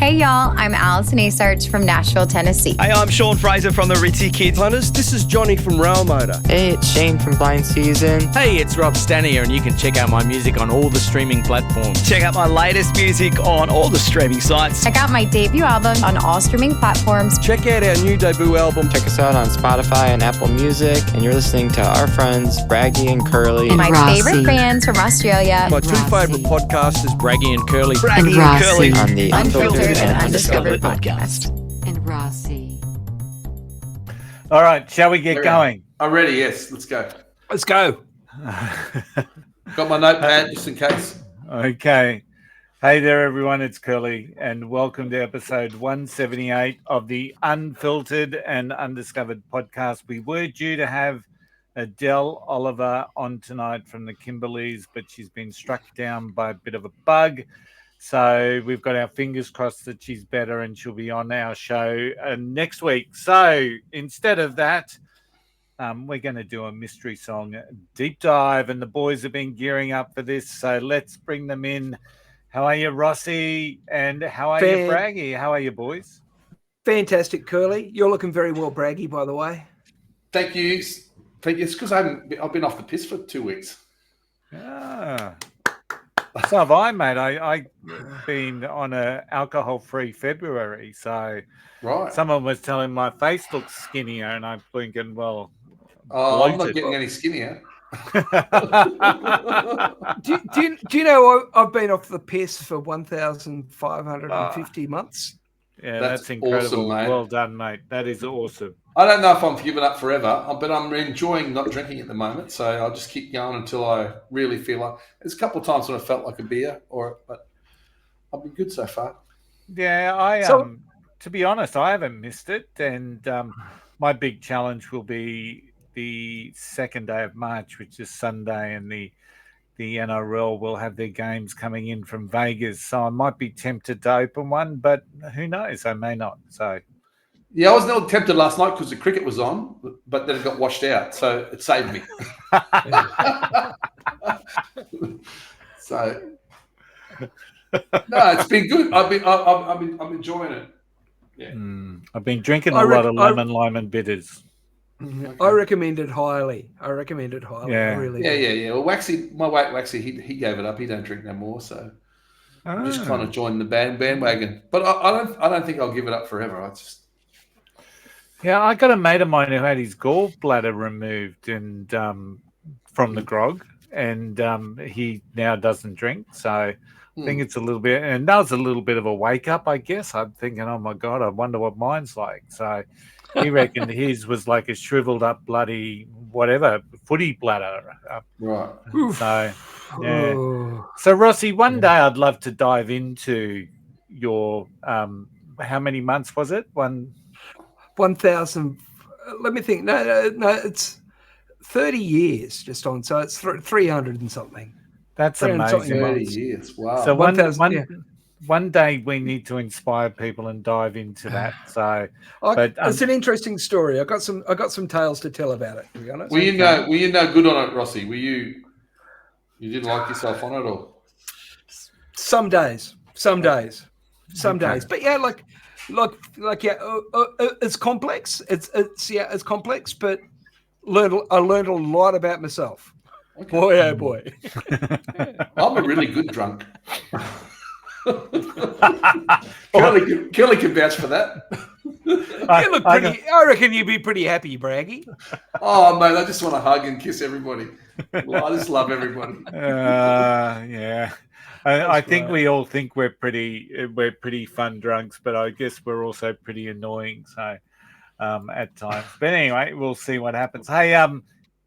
Hey y'all, I'm Allison Asarch from Nashville, Tennessee. Hey, I'm Sean Fraser from the Ritzy Kids. Hunters, this is Johnny from Rail Motor. Hey, it's Shane from Blind Season. Hey, it's Rob Stanier, and you can check out my music on all the streaming platforms. Check out my latest music on all the streaming sites. Check out my debut album on all streaming platforms. Check out our new debut album. Check us out on Spotify and Apple Music. And you're listening to our friends, Braggy and Curly. And my Rossy. favorite bands from Australia. My two favourite podcasters, Braggy and Curly. Braggy and Rossy. Curly. On the Unfiltered and Undiscovered podcast. And Rossy. All right, shall we get going? I'm ready, yes. Let's go. Let's go. Got my notepad just in case. Okay. Hey there, everyone. It's Curly, and welcome to episode 178 of the Unfiltered and Undiscovered podcast. We were due to have Adele Oliver on tonight from the Kimberleys, but she's been struck down by a bit of a bug. So we've got our fingers crossed that she's better and she'll be on our show next week. So instead of that, we're going to do a mystery song deep dive, and the boys have been gearing up for this. So let's bring them in. How are you, Rossy? And how are you, Braggy? How are you, boys? Fantastic, Curly. You're looking very well, Braggy, by the way. Thank you. It's because I've been off the piss for 2 weeks. Ah. So have I, mate. I've been on a alcohol-free February, so Right. someone was telling my face looks skinnier, and I'm thinking, well, I'm not bloated. getting any skinnier. Do you know I've been off the piss for 1,550 months? Yeah, That's that's incredible. awesome, mate. Well done, mate. That is awesome. I don't know if I'm giving up forever, but I'm enjoying not drinking at the moment. So I'll just keep going until I really feel like. There's a couple of times when I felt like a beer, but I've been good so far. Yeah, to be honest, I haven't missed it, and my big challenge will be the second day of March, which is Sunday, and the NRL will have their games coming in from Vegas. So I might be tempted to open one, but who knows? I may not. So Yeah, I was nearly tempted last night because the cricket was on, but then it got washed out, so it saved me. So no, it's been good. I'm enjoying it. Yeah. I've been drinking a lot of lime and bitters. I recommend it highly. Yeah. I really do. Yeah. Well, my mate Waxy, he gave it up. He don't drink no more, so I just kind of joined the bandwagon. But I don't think I'll give it up forever. Yeah, I got a mate of mine who had his gallbladder removed and from the grog, and he now doesn't drink. So I think it's a little bit, and that was a little bit of a wake up, I guess. I'm thinking, oh my God, I wonder what mine's like. So he reckoned his was like a shriveled up bloody whatever footy bladder. Right. So yeah. So Rossy, one day I'd love to dive into your how many months was it? 1,000. Let me think. No, it's 30 years just on. So it's 300 and something. That's amazing. 30 years. Wow. So 1,000. Yeah. one day we need to inspire people and dive into that. So, it's an interesting story. I got some tales to tell about it. To be honest. Were you no good on it, Rossy? Were you didn't like yourself on it, or some days. But yeah, like it's complex. It's complex, but I learned a lot about myself. Okay. Boy, oh boy. I'm a really good drunk. Kelly can vouch for that. You look pretty. I reckon you'd be pretty happy, Braggy. Oh, mate, I just want to hug and kiss everybody. Well, I just love everybody. Yeah. I think we all think we're pretty fun drunks, but I guess we're also pretty annoying. So at times, but anyway, we'll see what happens. Hey,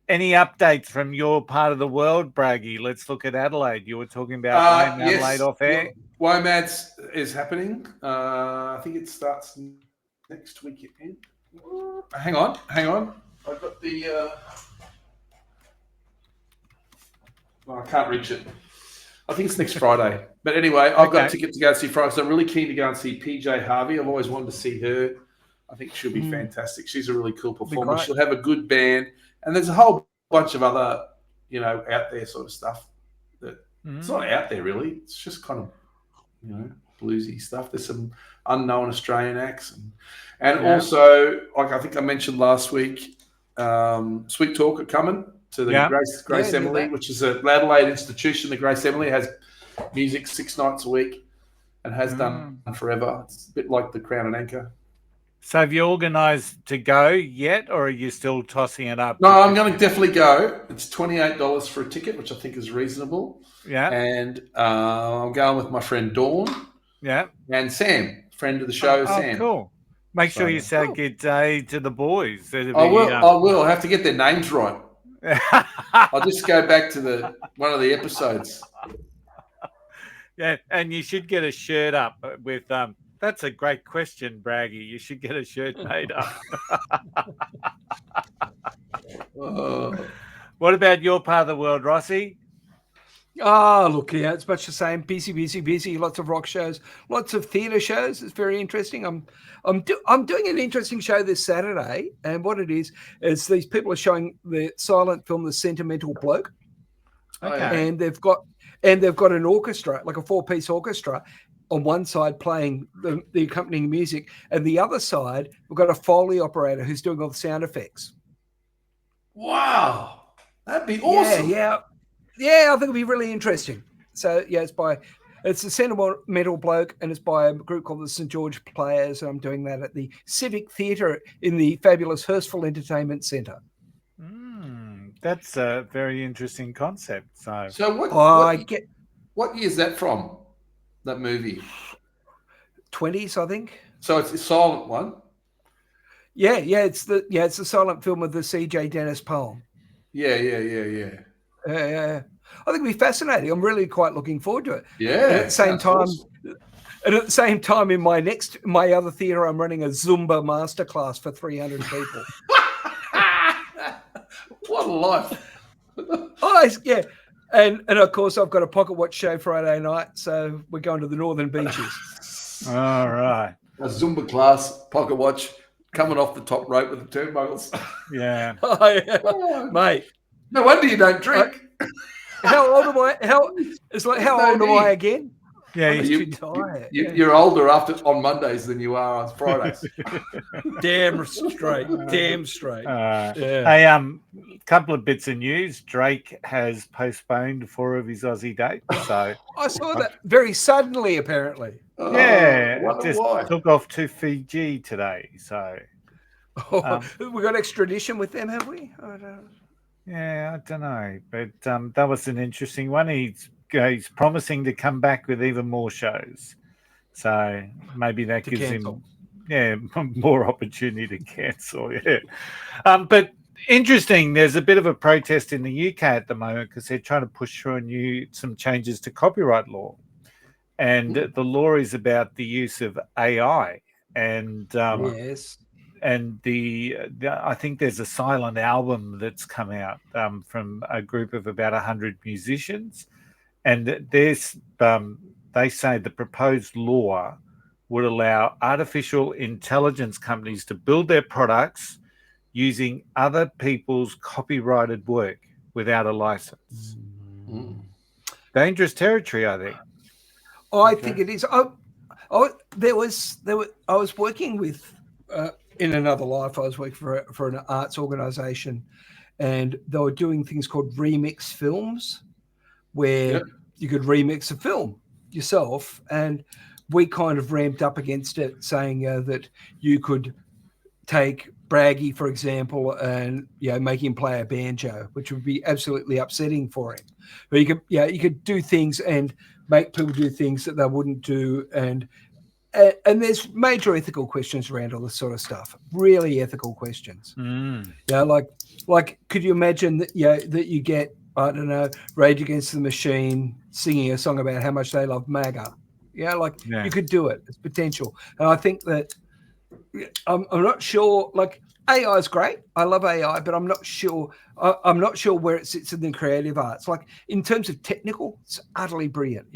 any updates from your part of the world, Braggy? Let's look at Adelaide. You were talking about Adelaide off air. WOMADS is happening. I think it starts next weekend. Hang on. I've got the. I can't reach it. I think it's next Friday. But anyway, I've got a ticket to go see Friday. So I'm really keen to go and see PJ Harvey. I've always wanted to see her. I think she'll be fantastic. She's a really cool performer. She'll have a good band. And there's a whole bunch of other, out there sort of stuff that it's not out there really. It's just kind of, bluesy stuff. There's some unknown Australian acts, and also, like I think I mentioned last week, Sweet Talk are coming to the Grace Emily, which is an Adelaide institution. The Grace Emily has music 6 nights a week and has done forever. It's a bit like the Crown and Anchor. So have you organised to go yet, or are you still tossing it up? No, I'm going to definitely go. It's $28 for a ticket, which I think is reasonable. Yeah. And I'm going with my friend Dawn. Yeah. And Sam, friend of the show, Sam. Cool. Make sure you say good day to the boys. I will. I have to get their names right. I'll just go back to one of the episodes. Yeah, and you should get a shirt up with that's a great question, Braggy. You should get a shirt made up. What about your part of the world, Rossy? Look, it's much the same. Busy. Lots of rock shows, lots of theatre shows. It's very interesting. I'm doing an interesting show this Saturday, and what it is these people are showing the silent film, The Sentimental Bloke, and they've got an orchestra, like a 4-piece orchestra, on one side playing the accompanying music, and the other side we've got a Foley operator who's doing all the sound effects. Wow, that'd be awesome. Yeah, I think it'll be really interesting. So it's the Sentimental Bloke, and it's by a group called the St. George Players, and I'm doing that at the Civic Theatre in the fabulous Hurstville Entertainment Centre. That's a very interesting concept. So what year is that from? That movie? 20s, I think. So it's a silent one. Yeah. It's the silent film of the C.J. Dennis poem. Yeah. I think it'll be fascinating. I'm really quite looking forward to it. Yeah. And at the same time, in my other theatre, I'm running a Zumba masterclass for 300 people. What a life! Yeah. And of course, I've got a pocket watch show Friday night, so we're going to the Northern Beaches. All right. A Zumba class, pocket watch, coming off the top rope with the turnbuckles. Yeah. Mate. No wonder you don't drink. How old am I? How old am I again? Yeah, you're older on Mondays than you are on Fridays. Damn straight. Hey, couple of bits of news. Drake has postponed 4 of his Aussie dates. So I saw that very suddenly, apparently. Took off to Fiji today. So we got extradition with them, have we? I don't know, but that was an interesting one. He's promising to come back with even more shows, so maybe that gives him more opportunity to cancel. But interesting, there's a bit of a protest in the UK at the moment because they're trying to push through some changes to copyright law, and the law is about the use of AI, and and I think there's a silent album that's come out from a group of about 100 musicians. And they say the proposed law would allow artificial intelligence companies to build their products using other people's copyrighted work without a license. Dangerous territory, I think. I think it is. I was working with in another life. I was working for an arts organisation, and they were doing things called remix films, where you could remix a film yourself, and we kind of ramped up against it, saying that you could take Braggy, for example, and make him play a banjo, which would be absolutely upsetting for him. But you could do things and make people do things that they wouldn't do, and there's major ethical questions around all this sort of stuff. Really ethical questions. Like could you imagine that that you get, I don't know, Rage Against the Machine singing a song about how much they love MAGA? You could do it. It's potential. And I think that I'm not sure, like AI is great. I love AI, but I'm not sure where it sits in the creative arts. Like in terms of technical, it's utterly brilliant.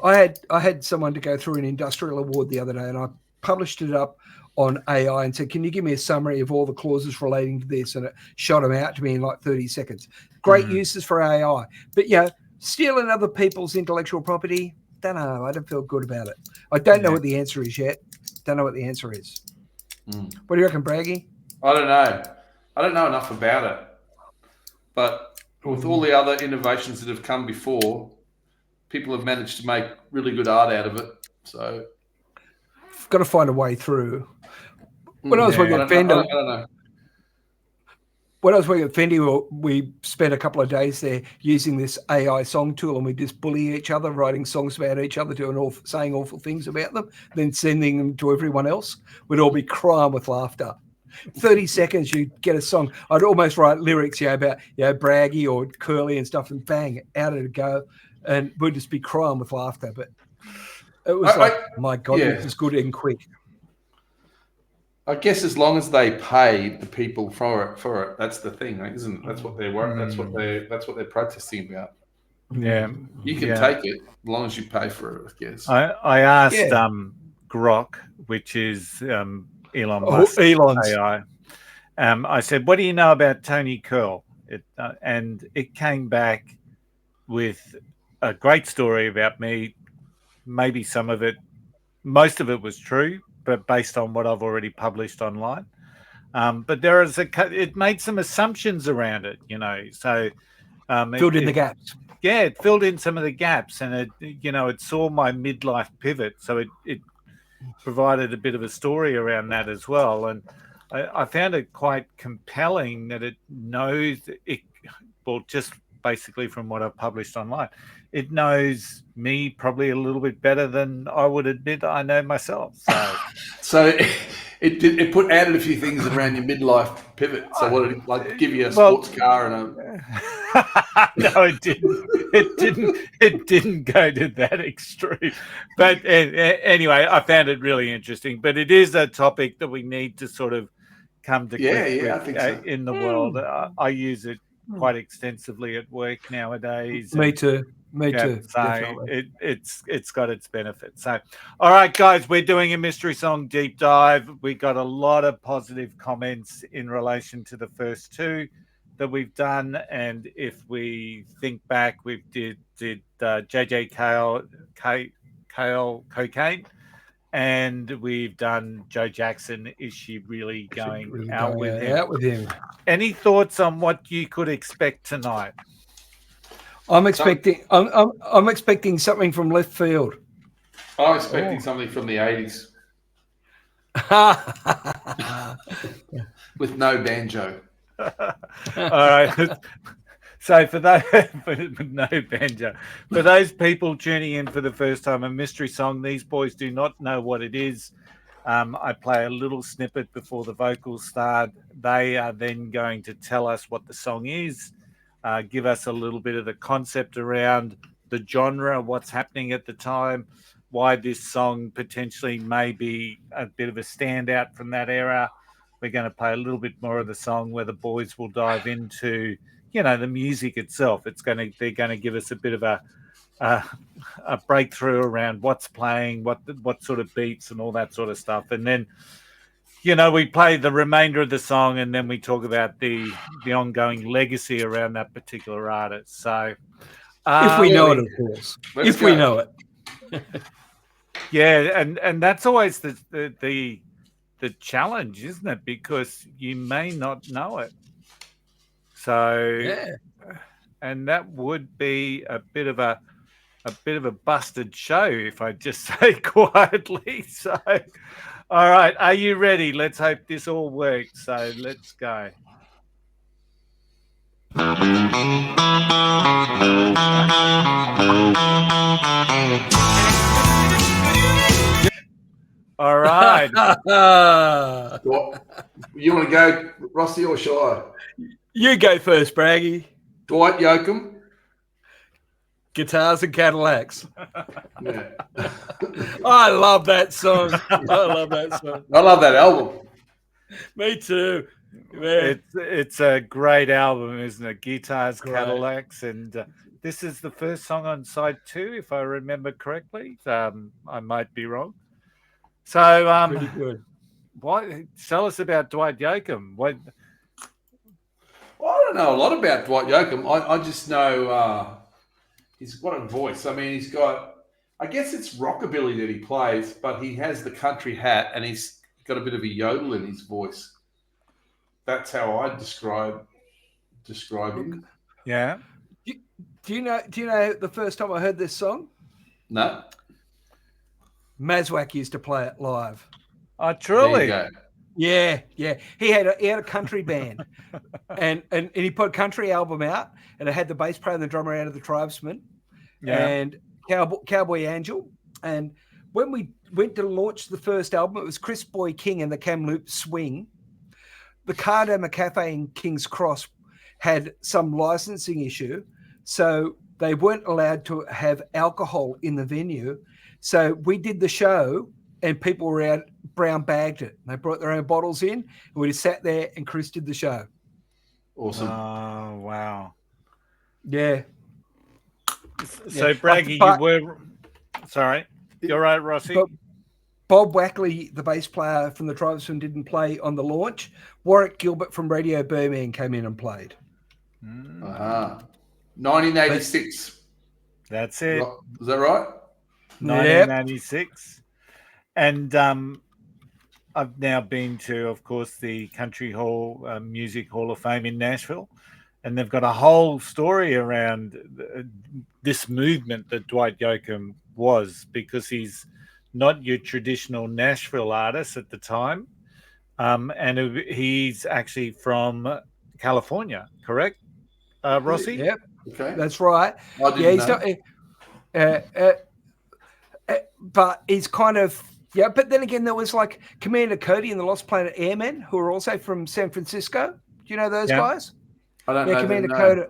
I had someone to go through an industrial award the other day, and I published it up on AI and said, can you give me a summary of all the clauses relating to this? And it shot them out to me in like 30 seconds. Great uses for AI. But stealing other people's intellectual property, don't know. I don't feel good about it. I don't know Yeah. what the answer is yet. Don't know what the answer is. Mm. What do you reckon, Braggy? I don't know. I don't know enough about it. But with all the other innovations that have come before, people have managed to make really good art out of it. So, Got to find a way through. When I was working I at don't know. Fender, I don't know. when I was working at Fendi, we spent a couple of days there using this AI song tool, and we just bully each other, writing songs about each other, saying awful things about them, then sending them to everyone else. We'd all be crying with laughter. 30 seconds, you get a song. I'd almost write lyrics, about Braggy or Curly and stuff, and bang, out it'd go, and we'd just be crying with laughter. But it was my God, this is good and quick. I guess as long as they pay the people for it, that's the thing, isn't it? That's what they're That's what they're protesting about. Yeah, you can take it as long as you pay for it. I guess. I asked Grok, which is Elon Musk AI. I said, "What do you know about Tony Curl?" And it came back with a great story about me. Maybe most of it was true, but based on what I've already published online. But it made some assumptions around it, so filled in the gaps. Yeah, it filled in some of the gaps, and it saw my midlife pivot, so it provided a bit of a story around that as well. And I found it quite compelling that it knows just basically from what I've published online, it knows me probably a little bit better than I would admit I know myself. So it added a few things around your midlife pivot. So what did it give you a sports car and a? No, it didn't. It didn't go to that extreme. But anyway, I found it really interesting. But it is a topic that we need to sort of come to I think so. in the world. I use it quite extensively at work nowadays. Me too. So it's got its benefits. So, all right, guys, we're doing a mystery song deep dive. We got a lot of positive comments in relation to the first two that we've done, and if we think back, we did JJ Cale Cocaine, and we've done Joe Jackson. Is she really going out with him? Any thoughts on what you could expect tonight? I'm expecting something from left field. I'm expecting something from the 80s with no banjo. All right. So for no banjo, for those people tuning in for the first time, a mystery song. These boys do not know what it is. I play a little snippet before the vocals start. They are then going to tell us what the song is. Give us a little bit of the concept around the genre, what's happening at the time, why this song potentially may be a bit of a standout from that era. We're going to play a little bit more of the song where the boys will dive into, the music itself. They're going to give us a bit of a breakthrough around what's playing, what sort of beats and all that sort of stuff. And then, we play the remainder of the song, and then we talk about the ongoing legacy around that particular artist. So, if we know it, of course. We know it. Yeah, and that's always the challenge, isn't it? Because you may not know it. So, and that would be a bit of a busted show, if I just say quietly. So. All right, are you ready? Let's hope this all works. So let's go. All right. You want to go, Rossy, or shall I? You go first, Braggy. Dwight Yoakam. Guitars and Cadillacs. Yeah. I love that song. I love that album. Me too. Man. It's a great album, isn't it? Guitars, Cadillacs, and this is the first song on side 2, if I remember correctly. I might be wrong. So, pretty good. Tell us about Dwight Yoakam. Well, I don't know a lot about Dwight Yoakam. I just know he's got a voice. I mean, he's got I guess it's rockabilly that he plays, but he has the country hat and he's got a bit of a yodel in his voice. That's how I describe him. Yeah. Do you know the first time I heard this song? No. Mazwak used to play it live. Oh, truly? There you go. Yeah. He had a country band, and he put a country album out, and it had the bass player and the drummer out of the Tribesmen, and Cowboy Angel. And when we went to launch the first album, it was Chris Boy King and the Kamloops Swing. The Cardama Cafe in King's Cross had some licensing issue, so they weren't allowed to have alcohol in the venue. So we did the show, and people were out brown bagged it. They brought their own bottles in, and we just sat there, and Chris did the show. Awesome. Oh, wow. Yeah. So, Braggy, you were... Sorry. You're right, Rossy. But Bob Wackley, the bass player from the Tribesmen, didn't play on the launch. Warwick Gilbert from Radio Birmingham came in and played. 1986. That's it. Is that right? 1996. And I've now been to, of course, the Country Hall Music Hall of Fame in Nashville. And they've got a whole story around this movement that Dwight Yoakam was, because he's not your traditional Nashville artist at the time. And he's actually from California, correct, Rossy? Yep. Okay. That's right. He's not... but he's kind of... Yeah, but then again, there was like Commander Cody and the Lost Planet Airmen, who are also from San Francisco. Do you know those guys? I don't know. Commander Cody.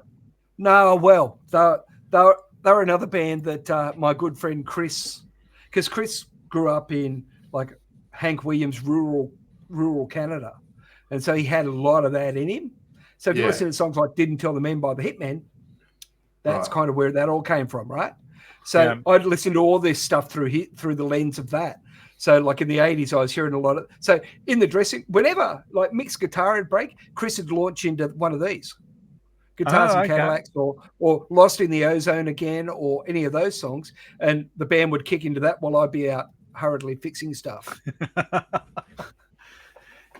No, well, they're another band that my good friend Chris, because Chris grew up in like Hank Williams rural Canada, and so he had a lot of that in him. So if you listen to songs like "Didn't Tell the Men" by the Hitmen, that's kind of where that all came from, right? So I'd listen to all this stuff through the lens of that. So like in the 80s, I was hearing a lot of... So in the dressing, whenever like mixed guitar would break, Chris would launch into one of these. Guitars and Cadillacs or Lost in the Ozone Again or any of those songs. And the band would kick into that while I'd be out hurriedly fixing stuff.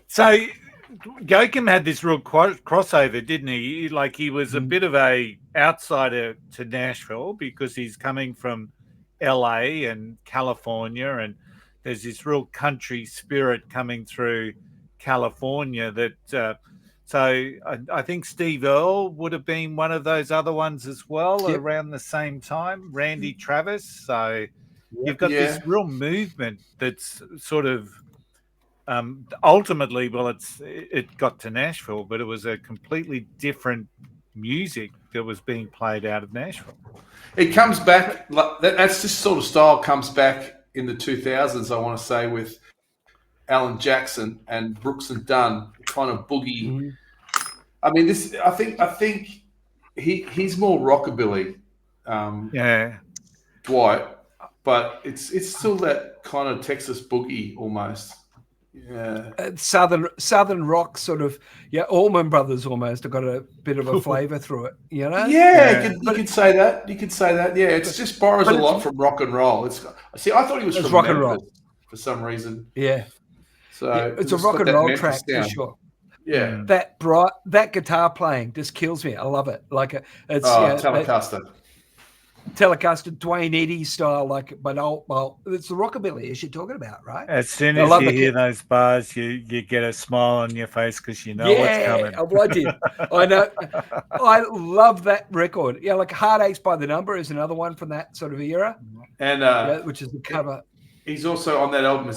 So Yoakam had this real crossover, didn't he? Like he was a bit of a outsider to Nashville because he's coming from LA and California, and there's this real country spirit coming through California that so I think Steve Earle would have been one of those other ones as well around the same time, Randy Travis. So you've got this real movement that's sort of ultimately, well, it got to Nashville, but it was a completely different music that was being played out of Nashville. It comes back, that's this sort of style comes back in the 2000s, I want to say, with Alan Jackson and Brooks and Dunn, kind of boogie. I mean, this. I think he's more rockabilly, Dwight, but it's still that kind of Texas boogie almost. Yeah, Southern rock sort of. Yeah, Allman Brothers almost have got a bit of a flavour through it. You know. Yeah, you could say that. You could say that. Yeah, it's just borrows a lot from rock and roll. I thought he was from rock Memphis and roll for some reason. Yeah. So it's a rock and roll track for sure. Yeah, that guitar playing just kills me. I love it. Like it's Telecaster, Dwayne Eddy style. Like, but it's the rockabilly as you're talking about, right? As soon as you hear those bars, you get a smile on your face because you know what's coming. I did. I know. I love that record. Yeah, like Heartaches by the Number is another one from that sort of era, and which is the cover. He's also on that album.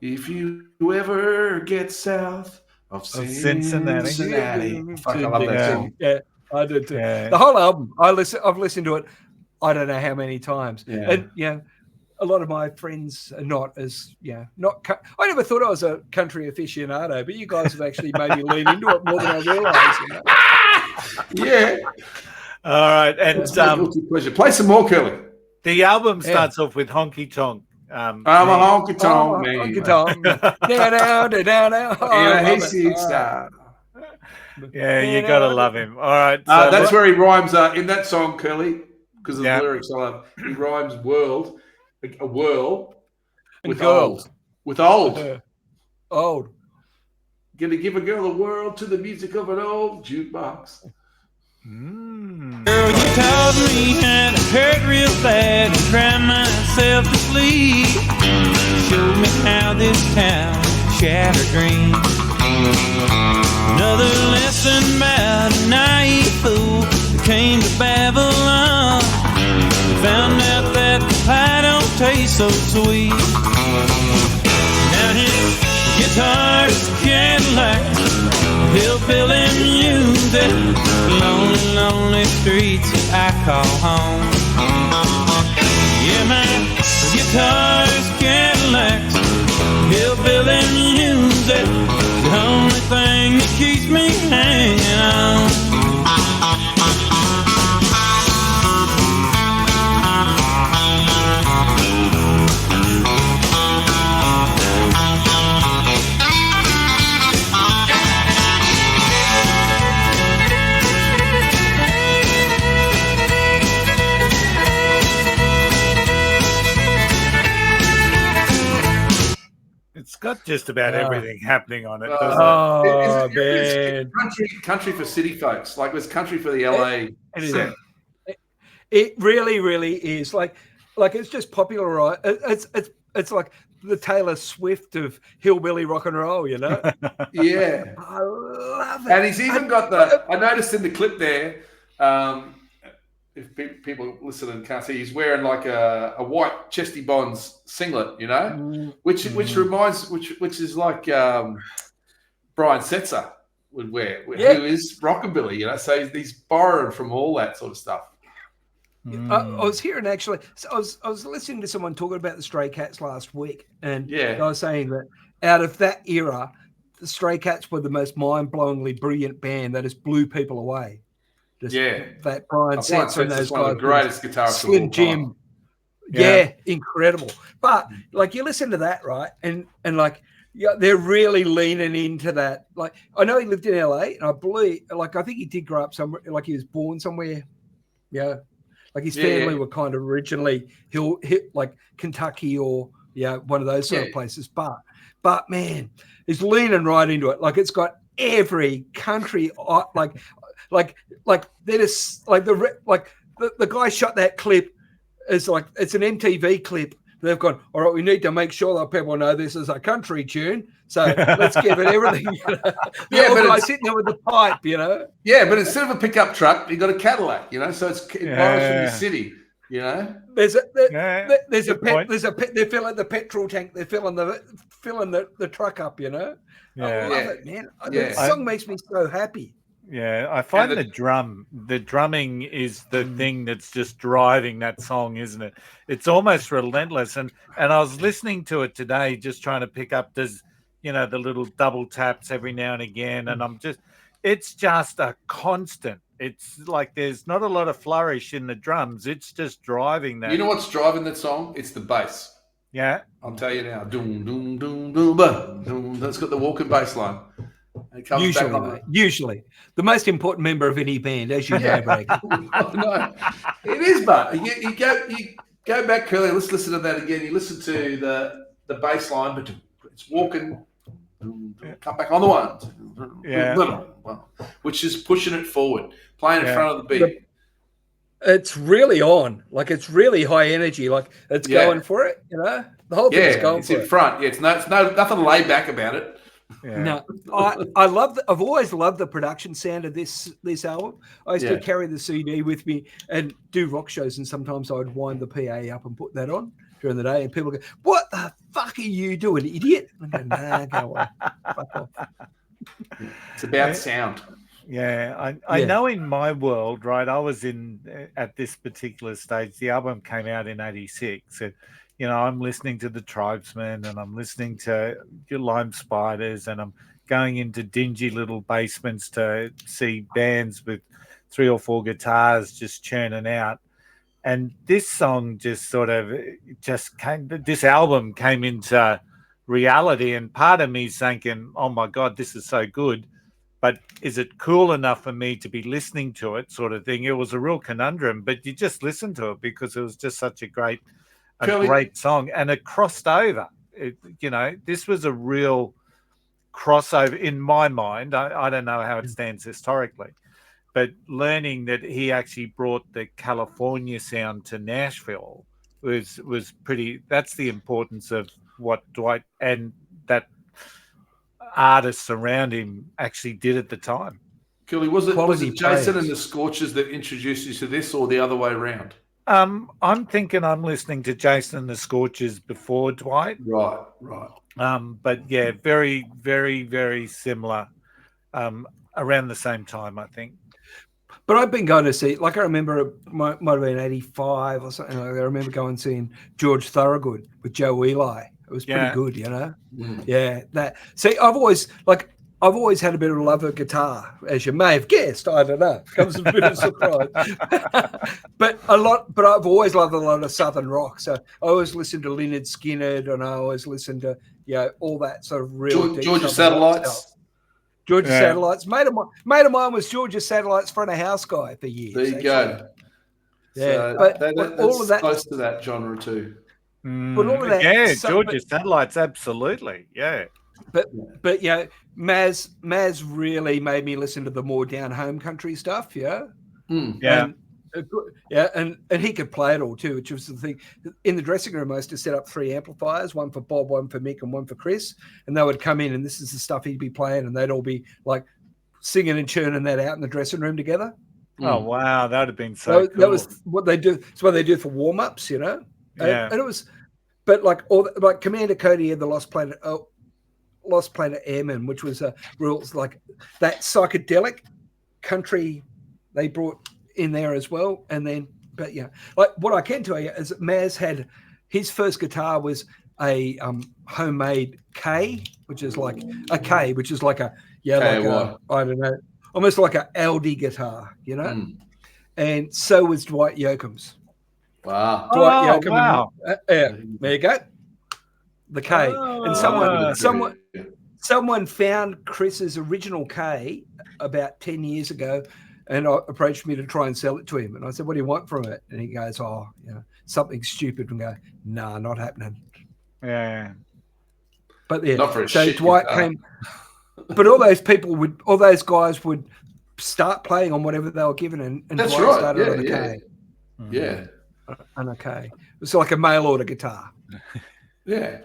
If you ever get south of Cincinnati. Fuck, I love that song. Yeah, I did too. Yeah. The whole album. I've listened to it. I don't know how many times. Yeah. And a lot of my friends are not as not. I never thought I was a country aficionado, but you guys have actually made me lean into it more than I realised. Yeah. All right, and guilty pleasure. Play some more, Curly. The album starts off with Honky Tonk. I'm a honky tonk man. Honky tonk. Yeah, you gotta love him. All right, so that's where he rhymes in that song, Curly, because of the lyrics. I love. He rhymes world a whirl And with girls. old. With old. Old. Gonna give a girl a whirl to the music of an old jukebox. Girl, you taught me how to hurt real bad and cry myself to sleep. Show me how this town shatter dreams. Another lesson about a naive fool who came to Babylon. Found out that the pie don't taste so sweet. Now his guitar's Cadillacs, hillbilly music, lonely, lonely streets that I call home. Yeah, my guitar's Cadillacs, hillbilly music, the only thing that keeps me hanging on. It's got just about everything happening on it, doesn't Oh, It's man. country for city folks. Like it was country for the LA. it? It really, really is. Like it's just popular, right? It's like the Taylor Swift of hillbilly rock and roll, you know? Yeah. I love it. And he's even got the. I noticed in the clip there, if people listen and can't see, he's wearing like a white Chesty Bonds singlet, you know, which reminds, which is like Brian Setzer would wear, who is rockabilly, you know. So he's borrowed from all that sort of stuff. I was hearing actually. So I was listening to someone talking about the Stray Cats last week, and I was saying that out of that era, the Stray Cats were the most mind-blowingly brilliant band that just blew people away. Just that Brian Setzer and those one guys, of the greatest guitarists of all Slim time. Jim, yeah, incredible. But like you listen to that, right, and like they're really leaning into that. Like I know he lived in LA, and I believe, like I think he did grow up somewhere, like he was born somewhere, like his family were kind of originally like Kentucky or one of those sort of places. But man, it's leaning right into it. Like it's got every country like they're just like the guy shot that clip. It's like it's an MTV clip. They've gone, all right, we need to make sure that people know this is a country tune. So let's give it everything. You know? But guy sitting there with the pipe, you know. Yeah, but instead of a pickup truck, you got a Cadillac, you know. So it's borrowed from the city, you know. They're filling the petrol tank. They're filling the truck up, you know. I love it, man. The song makes me so happy. Yeah, I find the drumming is the thing that's just driving that song, isn't it? It's almost relentless. And I was listening to it today, just trying to pick up the little double taps every now and again. And it's just a constant. It's like there's not a lot of flourish in the drums. It's just driving that. You know what's driving that song? It's the bass. Yeah. I'll tell you now. Doom, doom, doom, doom, boom. That's got the walking bass line. Usually, the most important member of any band, as you know, Braggy. No, it is, but you go back, Curly. Let's listen to that again. You listen to the bass line, but it's walking. Come back on the one, which is pushing it forward, playing in front of the beat. It's really on, like it's really high energy, like it's going for it. You know, the whole thing's going for it. It's in front. Yeah, it's nothing laid back about it. Yeah. No, I love. I've always loved the production sound of this album. I used to carry the CD with me and do rock shows, and sometimes I'd wind the PA up and put that on during the day, and people go, "What the fuck are you doing, idiot?" And I go, "Nah, go on, fuck off." It's about sound. Yeah, I know in my world, right, I was at this particular stage, the album came out in 86. And, I'm listening to the Tribesmen and I'm listening to Lime Spiders and I'm going into dingy little basements to see bands with 3 or 4 guitars just churning out. And this song this album came into reality. And part of me is thinking, oh my God, this is so good. But is it cool enough for me to be listening to it, sort of thing? It was a real conundrum, but you just listened to it because it was just such a great great song, and it crossed over. This was a real crossover in my mind. I don't know how it stands historically, but learning that he actually brought the California sound to Nashville was pretty. That's the importance of what Dwight and that artists around him actually did at the time. Curly, was it Jason and the Scorchers that introduced you to this, or the other way around? I'm thinking I'm listening to Jason and the Scorchers before Dwight. Right. But yeah, very, very, very similar. Around the same time, I think. But I've been going to see, I remember it might have been 85 or something. I remember going and seeing George Thorogood with Joe Eli. It was pretty good, Mm. Yeah. I've always had a bit of a love of guitar, as you may have guessed. I don't know. Comes as a bit of a surprise. but I've always loved a lot of Southern rock. So I always listened to Lynyrd Skynyrd, and I always listened to all that sort of real Georgia Satellites. Georgia Satellites. Mate of mine was Georgia Satellites front of house guy for years. There you go. Yeah, so but all of that close to that genre too. But all of that, Georgia Satellites, absolutely, yeah. But Maz really made me listen to the more down home country stuff, Yeah. And he could play it all too, which was the thing. In the dressing room, I used to set up 3 amplifiers, one for Bob, one for Mick, and one for Chris. And they would come in, and this is the stuff he'd be playing, and they'd all be like singing and churning that out in the dressing room together. Oh wow, that would have been so cool. That was what they do. It's what they do for warm ups, Yeah. And it was, but like Commander Cody had the Lost Planet Airmen, which was rules like that psychedelic country they brought in there as well. And then, but yeah, like what I can tell you is that Maz had his first guitar was a homemade K, which is like a K, which is like a I don't know, almost like a Aldi guitar, And so was Dwight Yoakam's. Wow. Dwight Yoakam. Wow. There you go. The K. And someone found Chris's original K about 10 years ago and approached me to try and sell it to him. And I said, what do you want from it? And he goes, something stupid. And go, nah, not happening. Yeah. But yeah, not for a so shit Dwight guitar. came. But all those guys would start playing on whatever they were given. And That's Dwight right. started on a Yeah. K. Yeah. On a K. It's like a mail order guitar. Yeah.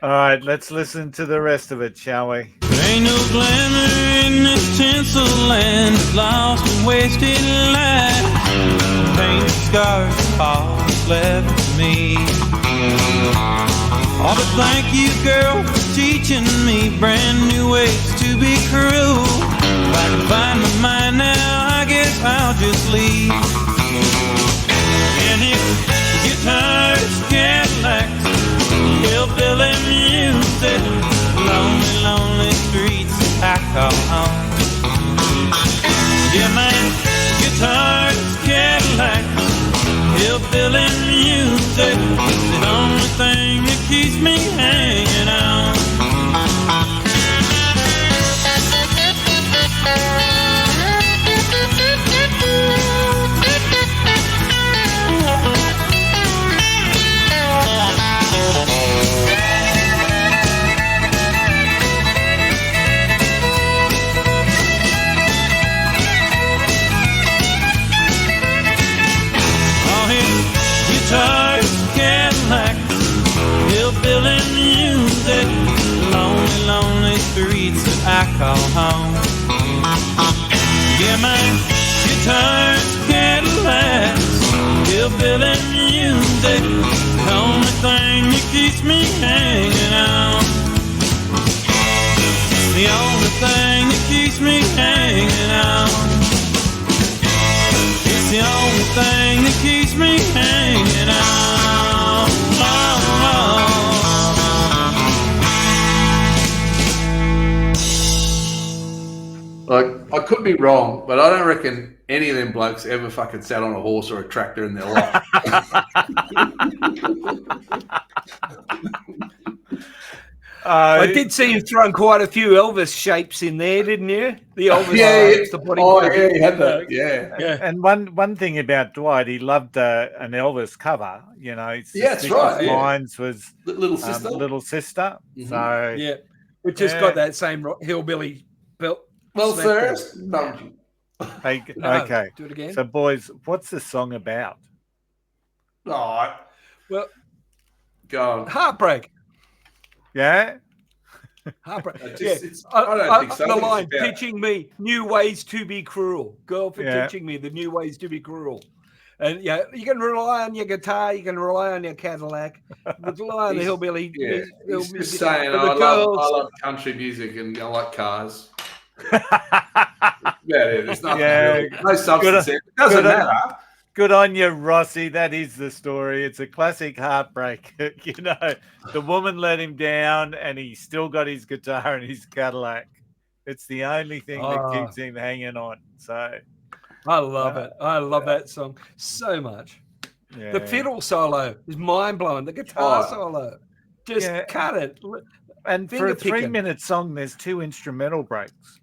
All right, let's listen to the rest of it, shall we? Ain't no glamour in this tinsel land, lost and wasted life. Paint scars, all that's left of me. Oh, but thank you, girl, for teaching me brand new ways to be cruel. If I can find my mind now, I guess I'll just leave. And if guitars, Cadillacs, hillbilly music, lonely, lonely streets I call home. Yeah, man, guitars, Cadillacs, hillbilly music, the only thing that keeps me hanging on. Guitars, Cadillacs, hillbilly music, lonely, lonely streets that I call home. Yeah, man, guitars, Cadillacs, hillbilly music, the only thing that keeps me hanging on. The only thing that keeps me hanging on. It's the only thing that keeps me hanging on. Like, I could be wrong, but I don't reckon any of them blokes ever fucking sat on a horse or a tractor in their life. I did see you throwing quite a few Elvis shapes in there, didn't you? The Elvis Yeah, shapes, the body. yeah, he had that. Yeah. And one thing about Dwight, he loved an Elvis cover. You know, That's right. Yeah. Lines was Little Sister. Little Sister. Mhm. So Yeah, which has got that same hillbilly belt. Well, sir, Hey, No, okay. do it again. So, boys, what's the song about? Oh, Well, go on. heartbreak. Yeah. Heartbreak. I don't think so. The It's line about- teaching me new ways to be cruel. Girl for Yeah. teaching me the new ways to be cruel. And yeah, you can rely on your guitar, you can rely on your Cadillac, but rely on the hillbilly. Yeah, he's hillbilly- just saying, but the I love country music and I like cars. There's nothing really. No substance there. It doesn't matter. Good on you, Rossy. That is the story. It's a classic heartbreak. You know, the woman let him down and he still got his guitar and his Cadillac. It's the only thing that keeps him hanging on. So I love it. I love that song so much. yeah. The fiddle solo is mind blowing. The guitar solo, just cut it. And for a 3-minute song, there's 2 instrumental breaks.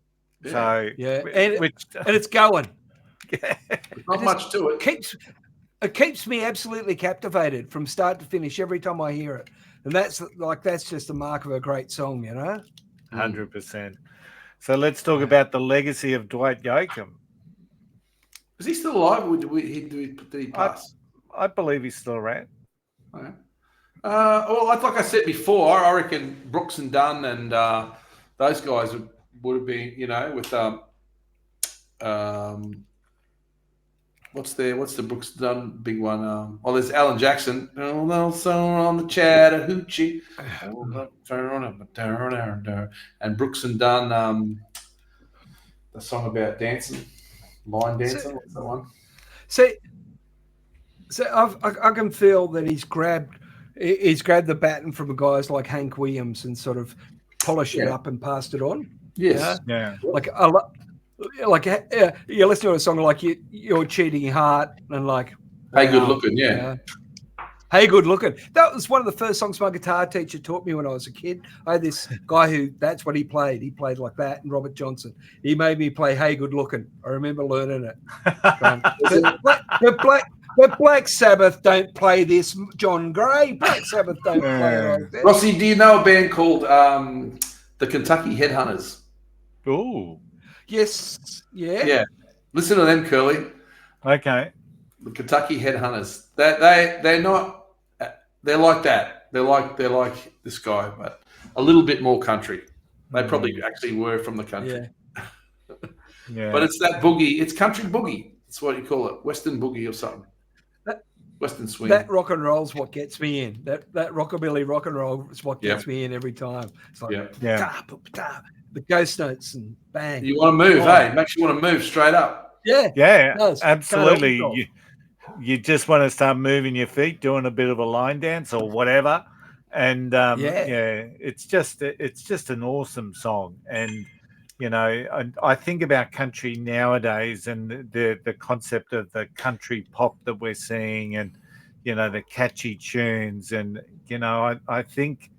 So and it's going. Not much to it. It keeps me absolutely captivated from start to finish every time I hear it, and that's just the mark of a great song, you know. 100%. So let's talk about the legacy of Dwight Yoakam. Is he still alive? Or did he pass? I believe he's still around. Okay. Well, like I said before, I reckon Brooks and Dunn and those guys would have been, you know, with what's the Brooks Dunn big one? There's Alan Jackson. Also on the Chattahoochee. And Brooks and Dunn, the song about dancing, line dancing. What's that one? So I can feel that he's grabbed the baton from guys like Hank Williams and sort of polished it up and passed it on. Yes. Yeah. You listen to a song like Your Cheating Heart and like Hey Good Looking, yeah. Hey Good Looking. That was one of the first songs my guitar teacher taught me when I was a kid. I had this guy who that's what he played. He played like that, and Robert Johnson. He made me play Hey Good Looking. I remember learning it. But Black Sabbath don't play this, John Gray. Black Sabbath don't play it like that. Rossy, do you know a band called the Kentucky Headhunters? Ooh. Yes. Yeah. Yeah. Listen to them, Curly. Okay. The Kentucky Headhunters. They're not. They're like that. They're like this guy, but a little bit more country. They probably actually were from the country. Yeah. But it's that boogie. It's country boogie. That's what you call it. Western boogie or something. Western swing. That rock and roll is what gets me in. That rockabilly rock and roll is what gets me in every time. It's like the ghost notes and bang. You want to move, hey? Makes you want to move straight up. Yeah, absolutely. You just want to start moving your feet, doing a bit of a line dance or whatever, and it's just an awesome song. And you know, I think about country nowadays and the concept of the country pop that we're seeing, and you know, the catchy tunes, and you know, I think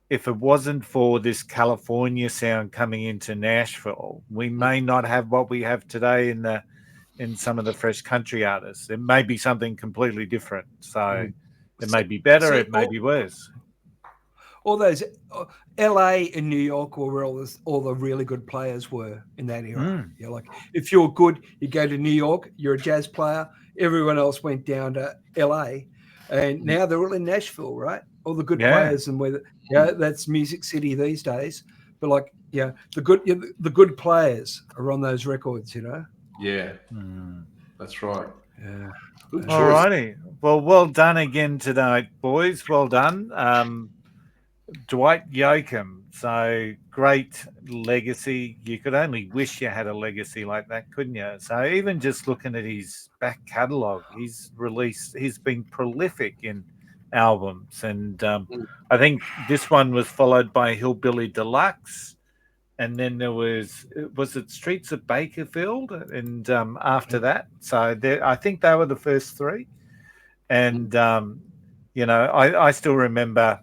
if it wasn't for this California sound coming into Nashville, we may not have what we have today in some of the fresh country artists. It may be something completely different. So it may be better, it may be worse. All those LA and New York were where all the really good players were in that era. Yeah, like if you're good, you go to New York, you're a jazz player. Everyone else went down to LA, and now they're all in Nashville, right? All the good players, and that's Music City these days. But like, the good players are on those records, you know. Yeah, that's right. Yeah. All righty. Well done again tonight, boys. Well done. Dwight Yoakam. So great legacy. You could only wish you had a legacy like that, couldn't you? So even just looking at his back catalogue, he's been prolific in albums. And I think this one was followed by Hillbilly Deluxe. And then there was it Streets of Bakerfield, and after that, so I think they were the first 3. And you know, I still remember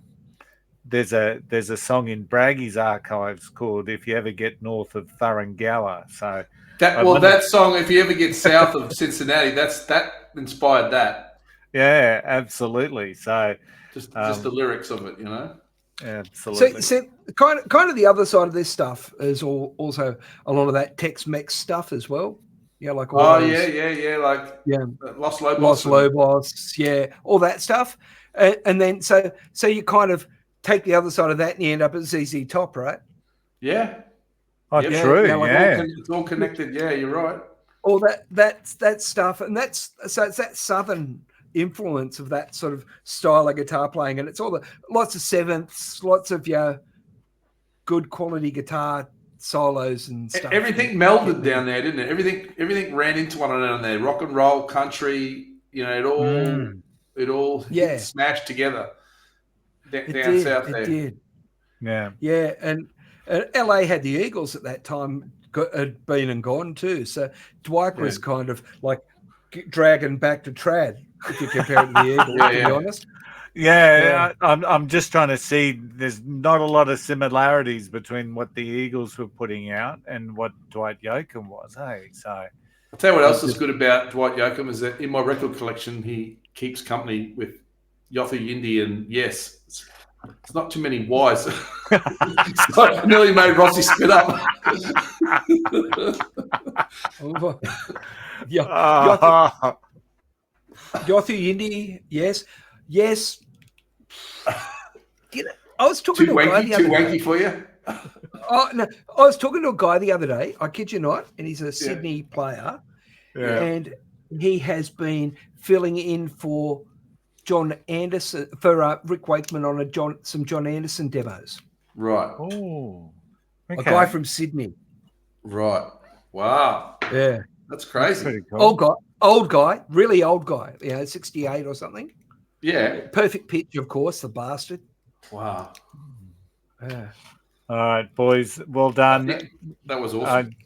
there's a song in Braggy's archives called "If You Ever Get North of Thuringowa." So that song, if you ever get south of Cincinnati, that inspired that. Yeah, absolutely. So just the lyrics of it, you know. Absolutely. So kind of the other side of this stuff is also a lot of that Tex-Mex stuff as well. Yeah, like all those, Los Lobos, all that stuff, and then so you kind of take the other side of that and you end up at ZZ Top, right? Yeah. Oh, true. It's all connected. Yeah, you're right. All that stuff, and it's that southern influence of that sort of style of guitar playing, and it's all lots of sevenths, lots of good quality guitar solos and stuff. Everything melded down there, didn't it? Everything ran into one another there. Rock and roll, country, you know, it all smashed together down south there. It did. Yeah. Yeah, and LA had the Eagles at that time, had been and gone too. So Dwight was kind of like dragging back to trad, if you compare it to the Eagles, to be honest. Yeah, I'm just trying to see. There's not a lot of similarities between what the Eagles were putting out and what Dwight Yoakam was. Hey, so I'll tell you what else is good about Dwight Yoakam is that in my record collection he keeps company with Yothu Yindi, and yes, it's not too many Y's. I nearly made Rossy spit up. Yothu Yindi, yes. I was talking to a guy the other day. Too wanky for you? Oh no! I was talking to a guy the other day. I kid you not, and he's a Sydney player, and he has been filling in for John Anderson for Rick Wakeman on some John Anderson demos. Right. Oh, a guy from Sydney. Right. Wow. Yeah, that's crazy. That's cool. Old guy, really old guy. 68 or something. Yeah. Perfect pitch, of course. The bastard. Wow. Yeah. All right, boys. Well done. That was awesome.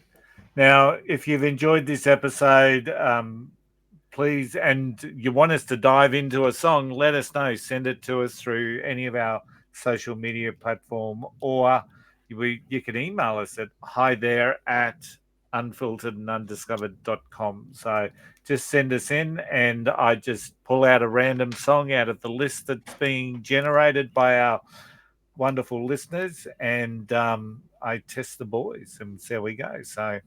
Now, if you've enjoyed this episode, please, and you want us to dive into a song, let us know. Send it to us through any of our social media platform, or you can email us at hi@unfilteredandundiscovered.com. So just send us in, and I just pull out a random song out of the list that's being generated by our wonderful listeners, and I test the boys, and see how we go. So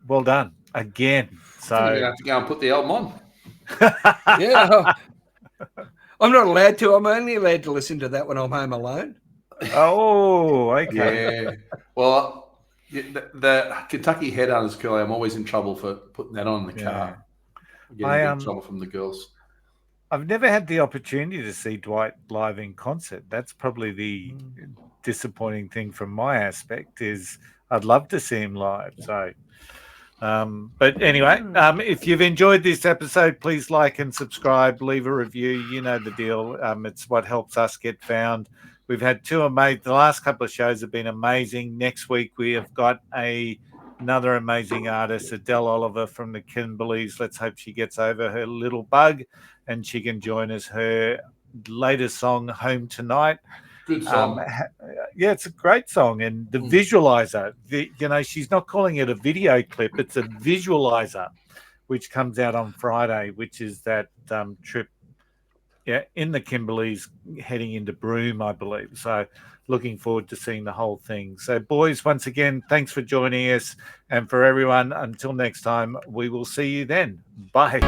well done again. So you're gonna have to go and put the album on. Yeah, I'm not allowed to. I'm only allowed to listen to that when I'm home alone. Oh, okay. Yeah. Well, the Kentucky Headhunters, Curly, I'm always in trouble for putting that on in the car. Getting in trouble from the girls. I've never had the opportunity to see Dwight live in concert. That's probably the disappointing thing from my aspect. Is I'd love to see him live. So, but anyway, if you've enjoyed this episode, please like and subscribe, leave a review. You know the deal. It's what helps us get found. We've had two amazing. The last couple of shows have been amazing. Next week we have got another amazing artist, Adele Oliver from the Kimberleys. Let's hope she gets over her little bug and she can join us. Her latest song, Home Tonight. Good song. It's a great song. And the visualizer, she's not calling it a video clip. It's a visualizer, which comes out on Friday, which is that trip in the Kimberleys heading into Broome, I believe. So looking forward to seeing the whole thing. So boys, once again, thanks for joining us. And for everyone, until next time, we will see you then. Bye.